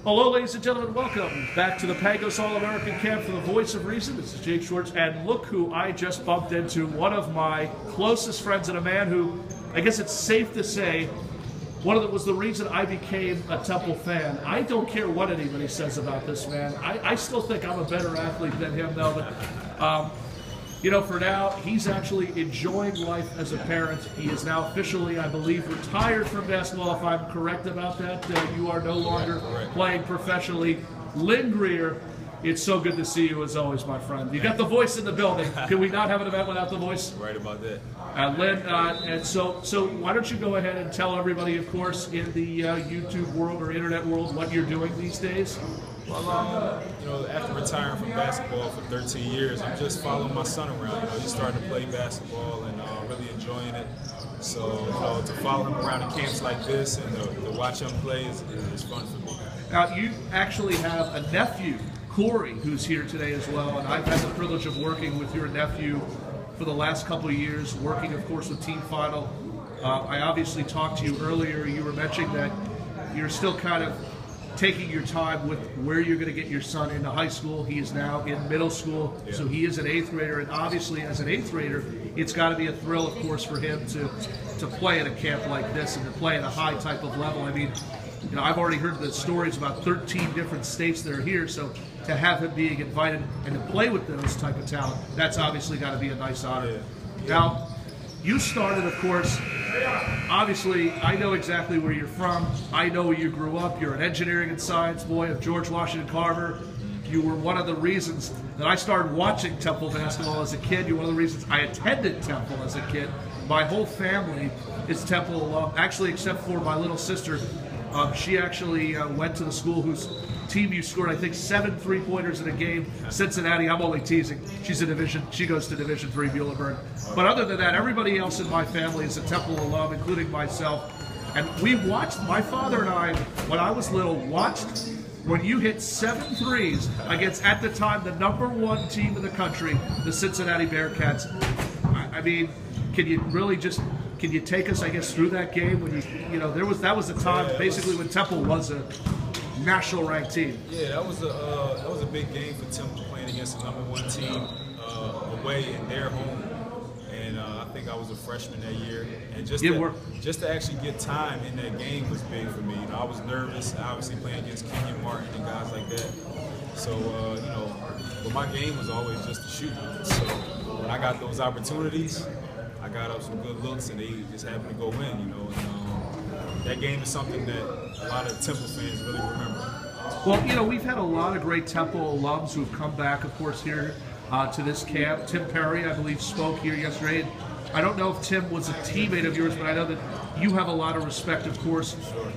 Hello, ladies and gentlemen. Welcome back to the Pagos All-American Camp for the Voice of Reason. This is Jake Schwartz, and look who I just bumped into. One of my closest friends and a man who, I guess it's safe to say, was the reason I became a Temple fan. I don't care what anybody says about this man. I still think I'm a better athlete than him, though. But, you know, for now, he's actually enjoying life as a parent. He is now officially, I believe, retired from basketball. If I'm correct about that, you are no longer playing professionally. Lynn Greer, it's so good to see you as always, my friend. You got the voice in the building. Can we not have an event without the voice? Right about that. Lynn, and so why don't you go ahead and tell everybody, of course, in the YouTube world or internet world, what you're doing these days? Well, you know, after retiring from basketball for 13 years, I'm just following my son around. You know, he's starting to play basketball and really enjoying it. So, you know, to follow him around in camps like this and to watch him play is fun for me. Now, you actually have a nephew, Corey, who's here today as well, and I've had the privilege of working with your nephew for the last couple of years, working, of course, with Team Final. I obviously talked to you earlier. You were mentioning that you're still kind of taking your time with where you're going to get your son into high school. He is now in middle school, so he is an 8th grader, and obviously as an 8th grader, it's got to be a thrill, of course, for him to play at a camp like this and to play at a high type of level. I mean, you know, I've already heard the stories about 13 different states that are here, so to have him being invited and to play with those type of talent, that's obviously got to be a nice honor. Now, you started, of course, obviously, I know exactly where you're from. I know where you grew up. You're an engineering and science boy of George Washington Carver. You were one of the reasons that I started watching Temple basketball as a kid. You're one of the reasons I attended Temple as a kid. My whole family is Temple alum, actually, except for my little sister. She actually went to the school whose team you scored, I think, 7 3-pointers in a game. Cincinnati, I'm only teasing. She goes to Division III Muhlenberg. But other than that, everybody else in my family is a Temple alum, including myself. And we watched, my father and I, when I was little, watched when you hit 7 threes against, at the time, the #1 team in the country, the Cincinnati Bearcats. I mean, can you really just... Can you take us, I guess, through that game when that was a time basically when Temple was a national ranked team? Yeah, that was a big game for Temple playing against the #1 team away in their home, and I think I was a freshman that year, and just to actually get time in that game was big for me. You know, I was nervous, obviously playing against Kenyon Martin and guys like that. So you know, but my game was always just to shoot. So when I got those opportunities, I got up some good looks, and they just happened to go in, you know. And, that game is something that a lot of Temple fans really remember. Well, you know, we've had a lot of great Temple alums who have come back, of course, here to this camp. Tim Perry, I believe, spoke here yesterday. I don't know if Tim was a teammate of yours, but I know that you have a lot of respect, of course,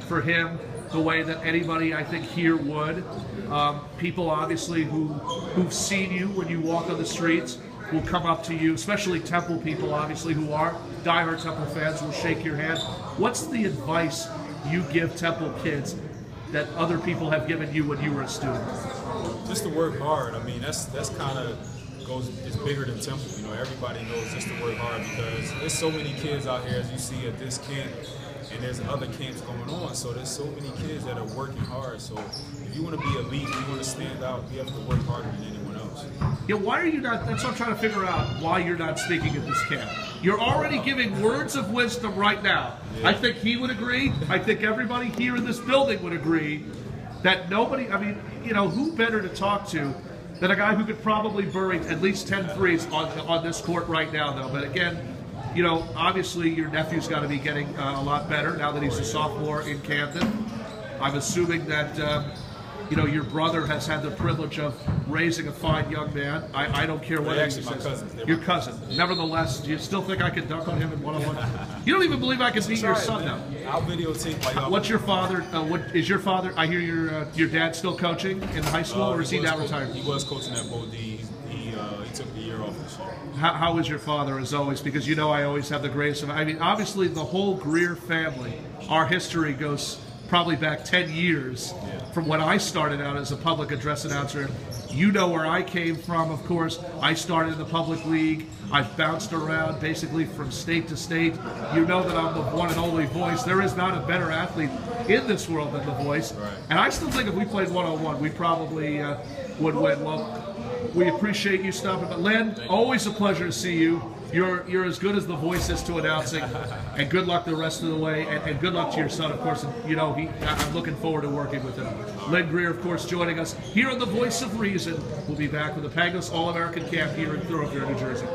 for him, the way that anybody, I think, here would. People, obviously, who've seen you when you walk on the streets will come up to you, especially Temple people, obviously, who are diehard Temple fans, will shake your hand. What's the advice you give Temple kids that other people have given you when you were a student? Just to work hard. I mean, that's kind of it's bigger than Temple. You know, everybody knows just to work hard, because there's so many kids out here, as you see at this camp, and there's other camps going on. So there's so many kids that are working hard. So if you want to be elite, you want to stand out, you have to work harder than anyone else. Yeah, why are you not? That's what I'm trying to figure out. Why you're not speaking at this camp? You're already giving words of wisdom right now. Yeah. I think he would agree. I think everybody here in this building would agree that nobody. I mean, you know, who better to talk to than a guy who could probably bury at least 10 threes on this court right now, though. But again, you know, obviously your nephew's got to be getting a lot better now that he's a sophomore in Camden. I'm assuming that. You know, your brother has had the privilege of raising a fine young man. I don't care what actually my cousins. Your cousin. Nevertheless, do you still think I could dunk on him in one-on-one? You don't even believe I could beat your son now. I'll videotape while y'all. What's your father? What is your father? I hear your dad still coaching in high school, or is he now retired? He was coaching at Bo D. He took the year off this year. How is your father, as always? Because you know I always have the greatest of. I mean, obviously the whole Greer family, our history goes probably back 10 years from when I started out as a public address announcer. You know where I came from, of course. I started in the public league. I've bounced around basically from state to state. You know that I'm the one and only voice. There is not a better athlete in this world than the voice. Right. And I still think if we played one-on-one, we probably would win. Well, we appreciate you stopping. But Lynn, always a pleasure to see you. You're as good as the voice is to announcing, and good luck the rest of the way, and good luck to your son, of course. And, you know, I'm looking forward to working with him. Lynn Greer, of course, joining us here on The Voice of Reason. We'll be back with the Pangos All-American Camp here in Thoroughfare, New Jersey.